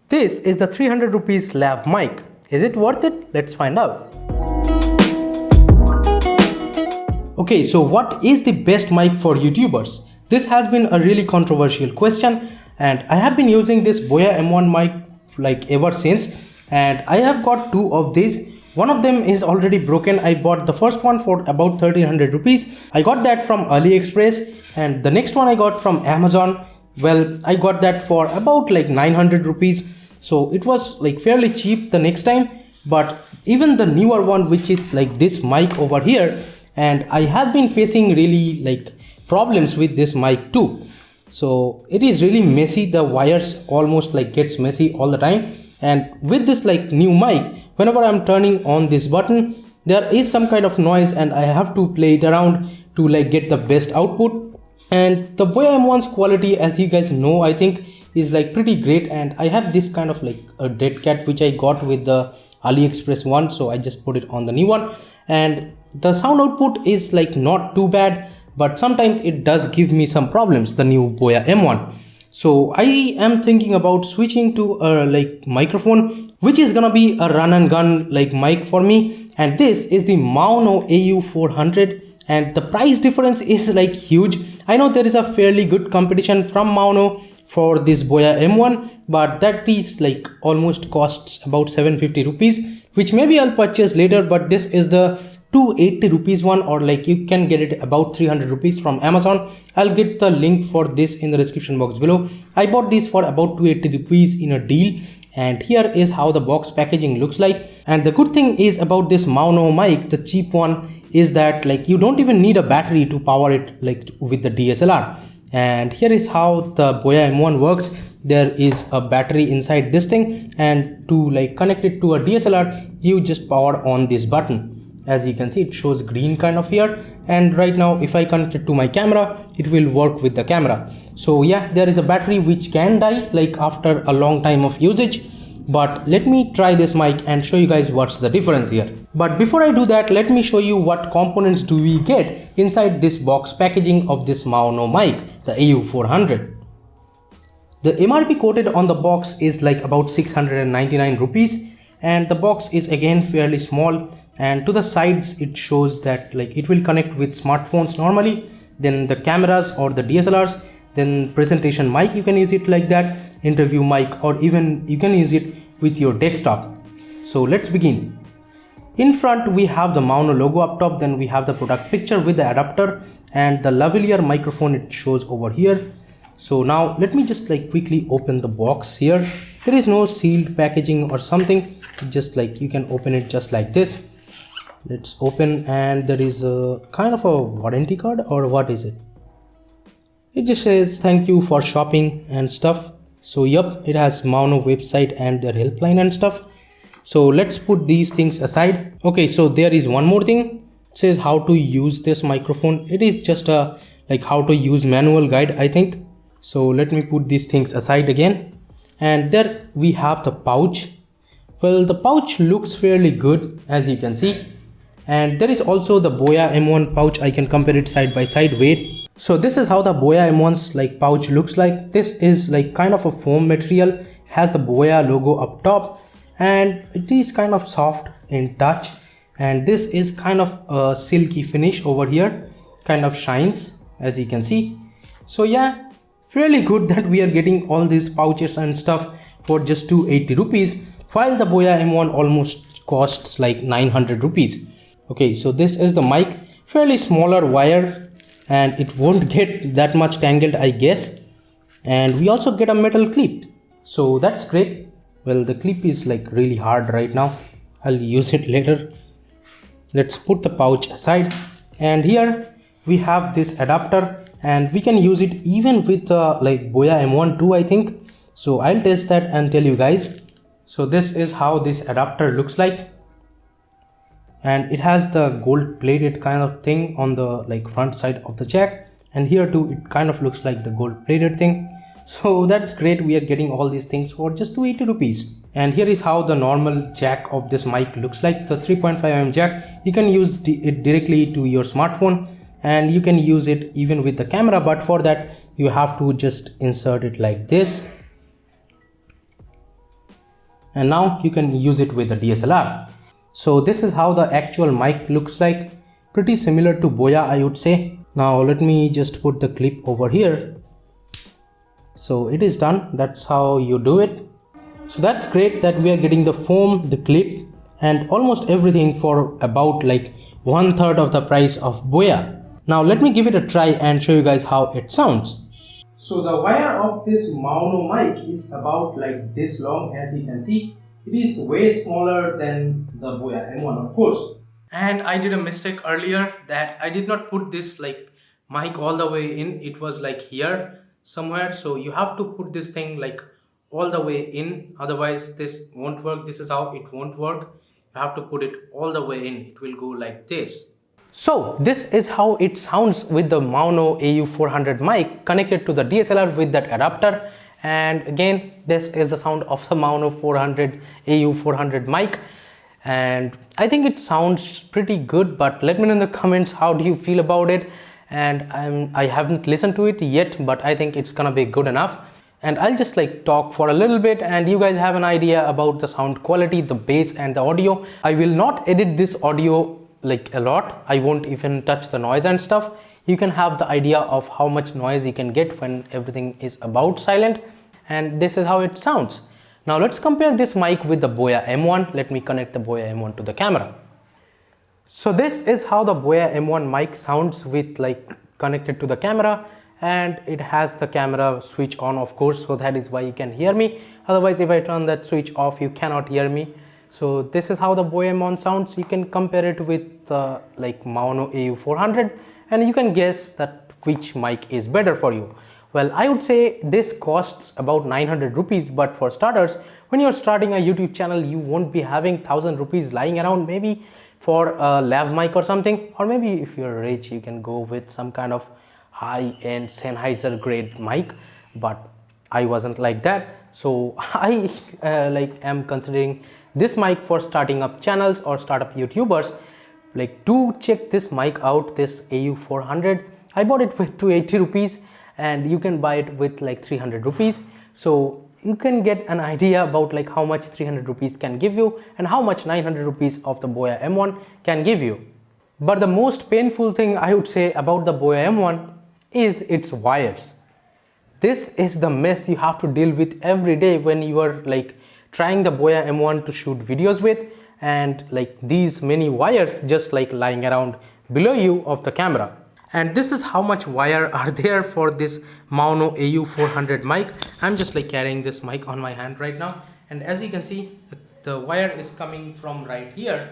This is the 300 rupees lav mic. Is it worth it? Let's find out. Okay, so what is the best mic for YouTubers? This has been a really controversial question, and I have been using this Boya M1 mic like ever since, and I have got two of these. One of them is already broken. I bought the first one for about 1300 rupees. I got that from AliExpress, and the next one I got from Amazon. Well, I got that for about like 900 rupees. So it was like fairly cheap the next time. But even the newer one, which is like this mic over here, and I have been facing really like problems with this mic too. So it is really messy. The wires almost like gets messy all the time. And with this like new mic, whenever I'm turning on this button, there is some kind of noise and I have to play it around to like get the best output. And the Boya M1's quality, as you guys know, I think is like pretty great. And I have this kind of like a dead cat which I got with the AliExpress one, so I just put it on the new one. And the sound output is like not too bad, but sometimes it does give me some problems, the new Boya M1. So I am thinking about switching to a like microphone which is gonna be a run and gun like mic for me, and this is the Maono AU-400. And the price difference is like huge. I know there is a fairly good competition from Maono for this Boya M1, but that is like almost costs about 750 rupees, which maybe I'll purchase later. But this is the 280 rupees one, or like you can get it about 300 rupees from Amazon. I'll get the link for this in the description box below. I bought this for about 280 rupees in a deal. And here is how the box packaging looks like. And the good thing is about this Maono mic, the cheap one, is that like you don't even need a battery to power it like with the DSLR. And here is how the Boya M1 works. There is a battery inside this thing, and to like connect it to a DSLR, you just power on this button. As you can see, it shows green kind of here, and right now if I connect it to my camera, it will work with the camera. So yeah, there is a battery which can die like after a long time of usage, but let me try this mic and show you guys what's the difference here. But before I do that, let me show you what components do we get inside this box packaging of this Maono mic, the AU-400. The MRP quoted on the box is like about 699 rupees, and the box is again fairly small, and to the sides it shows that like it will connect with smartphones normally, then the cameras or the DSLRs, then presentation mic, you can use it like that, interview mic, or even you can use it with your desktop. So let's begin. In front we have the Maono logo up top, then we have the product picture with the adapter and the lavalier microphone it shows over here. So now let me just like quickly open the box here. There is no sealed packaging or something, just like you can open it just like this. Let's open, and there is a kind of a warranty card, or what is it? It just says thank you for shopping and stuff. So yep, it has Maono website and their helpline and stuff. So let's put these things aside. Okay, so there is one more thing. It says how to use this microphone. It is just a like how to use manual guide, I think. So let me put these things aside again. And there we have the pouch. Well, the pouch looks fairly good, as you can see. And there is also the Boya M1 pouch. I can compare it side by side. Wait. So this is how the Boya M1's like pouch looks like. This is like kind of a foam material. It has the Boya logo up top, and it is kind of soft in touch. And this is kind of a silky finish over here, kind of shines, as you can see. So yeah, fairly good that we are getting all these pouches and stuff for just 280 rupees, while the Boya M1 almost costs like 900 rupees. Okay, so this is the mic, fairly smaller wire, and it won't get that much tangled, I guess. And we also get a metal clip, so that's great. Well, the clip is like really hard right now. I'll use it later. Let's put the pouch aside, and here we have this adapter, and we can use it even with like Boya M1 too, I think. So I'll test that and tell you guys. So this is how this adapter looks like, and it has the gold plated kind of thing on the like front side of the jack, and here too it kind of looks like the gold plated thing. So that's great, we are getting all these things for just 280 rupees. And here is how the normal jack of this mic looks like, the 3.5mm jack. You can use it directly to your smartphone, and you can use it even with the camera, but for that you have to just insert it like this. and now you can use it with the DSLR. So this is how the actual mic looks like, pretty similar to Boya, I would say. Now let me just put the clip over here. So it is done. That's how you do it. So that's great that we are getting the foam, the clip, and almost everything for about like 1/3 of the price of Boya. Now let me give it a try and show you guys how it sounds. So the wire of this Maono mic is about like this long, as you can see. It is way smaller than the Boya M1, of course. And I did a mistake earlier that I did not put this like mic all the way in. It was like here somewhere. So you have to put this thing like all the way in, otherwise this won't work. This is how it won't work. You have to put it all the way in. It will go like this. So this is how it sounds with the Maono AU-400 mic connected to the DSLR with that adapter. And again, this is the sound of the Maono AU-400 mic, and I think it sounds pretty good, but let me know in the comments how do you feel about it. And I haven't listened to it yet, but I think it's gonna be good enough. And I'll just like talk for a little bit and you guys have an idea about the sound quality, the bass and the audio. I will not edit this audio like a lot. I won't even touch the noise and stuff. You can have the idea of how much noise you can get when everything is about silent, and this is how it sounds. Now let's compare this mic with the Boya M1. Let me connect the Boya M1 to the camera. So this is how the Boya M1 mic sounds with like connected to the camera, and it has the camera switch on, of course, so that is why you can hear me. Otherwise, if I turn that switch off, you cannot hear me. So this is how the Boya M1 sounds. You can compare it with like Maono AU-400, and you can guess that which mic is better for you. Well, I would say this costs about 900 rupees, but for starters, when you're starting a YouTube channel, you won't be having 1000 rupees lying around maybe for a lav mic or something. Or maybe if you're rich, you can go with some kind of high-end Sennheiser grade mic, but I wasn't like that. So I am considering this mic for starting up channels or startup YouTubers. Like, to check this mic out, this AU-400, I bought it with 280 rupees, and you can buy it with like 300 rupees. So you can get an idea about like how much 300 rupees can give you and how much 900 rupees of the Boya M1 can give you. But the most painful thing I would say about the Boya M1 is its wires. This is the mess you have to deal with every day when you are like trying the Boya M1 to shoot videos with, and like these many wires just like lying around below you of the camera. And this is how much wire are there for this Maono AU-400 mic. I'm just like carrying this mic on my hand right now, and as you can see, the wire is coming from right here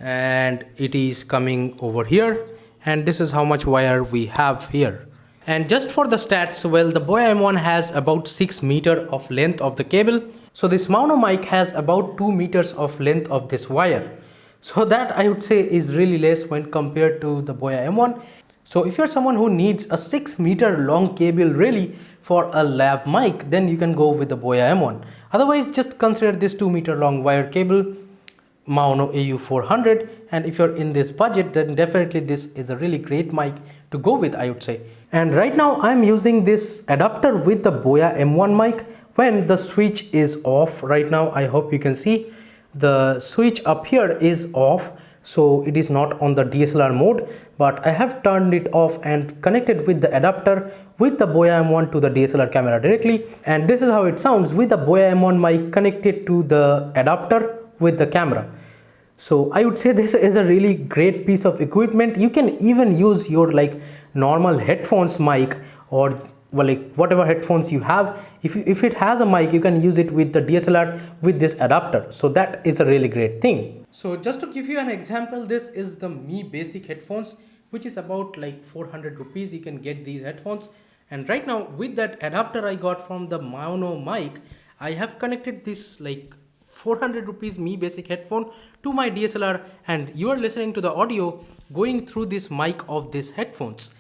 and it is coming over here, and this is how much wire we have here. And just for the stats, well, the Boya M1 has about 6 meters of length of the cable. So this Maono mic has about 2 meters of length of this wire. So that I would say is really less when compared to the Boya M1. So if you're someone who needs a 6 meter long cable really for a lav mic, then you can go with the Boya M1. Otherwise, just consider this 2 meter long wire cable, Maono AU-400, and if you're in this budget, then definitely this is a really great mic to go with, I would say. And right now I'm using this adapter with the Boya M1 mic when the switch is off. Right now, I hope you can see the switch up here is off, so it is not on the DSLR mode, but I have turned it off and connected with the adapter with the Boya M1 to the DSLR camera directly, and this is how it sounds with the Boya M1 mic connected to the adapter with the camera. So I would say this is a really great piece of equipment. You can even use your like normal headphones mic, or well, like whatever headphones you have. If it has a mic, you can use it with the DSLR with this adapter. So that is a really great thing. So just to give you an example, this is the Mi Basic headphones, which is about like 400 rupees. You can get these headphones. And right now with that adapter I got from the Maono mic, I have connected this like 400 rupees Mi Basic headphone to my DSLR, and you are listening to the audio going through this mic of these headphones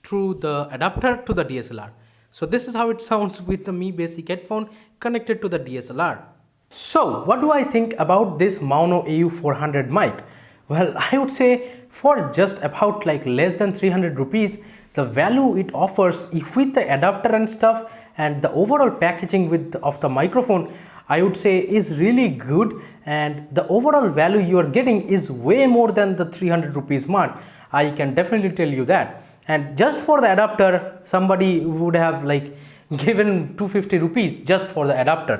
through the adapter to the DSLR. So this is how it sounds with the Mi Basic headphone connected to the DSLR. So what do I think about this Maono AU-400 mic? Well, I would say for just about like less than 300 rupees, the value it offers with the adapter and stuff and the overall packaging of the microphone, I would say is really good, and the overall value you are getting is way more than the 300 rupees mark. I can definitely tell you that. And just for the adapter, somebody would have like given 250 rupees just for the adapter,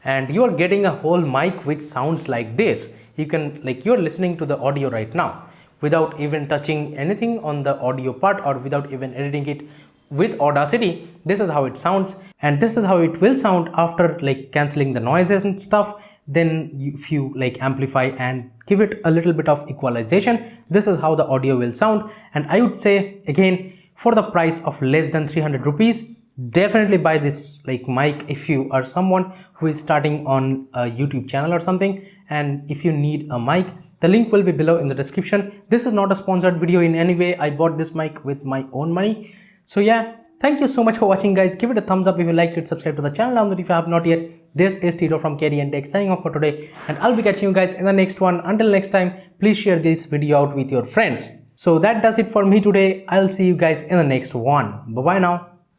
and you are getting a whole mic which sounds like this. You can, like, you're listening to the audio right now without even touching anything on the audio part or without even editing it with Audacity. This is how it sounds, and this is how it will sound after like cancelling the noises and stuff. Then if you like amplify and give it a little bit of equalization, this is how the audio will sound. And I would say again, for the price of less than 300 rupees, definitely buy this like mic if you are someone who is starting on a YouTube channel or something. And if you need a mic, the link will be below in the description. This is not a sponsored video in any way. I bought this mic with my own money. So yeah, thank you so much for watching, guys. Give it a thumbs up if you liked it, subscribe to the channel down there if you have not yet. This is Tito from Carry and Tech signing off for today, and I'll be catching you guys in the next one. Until next time, please share this video out with your friends. So that does it for me today. I'll see you guys in the next one. Bye bye now.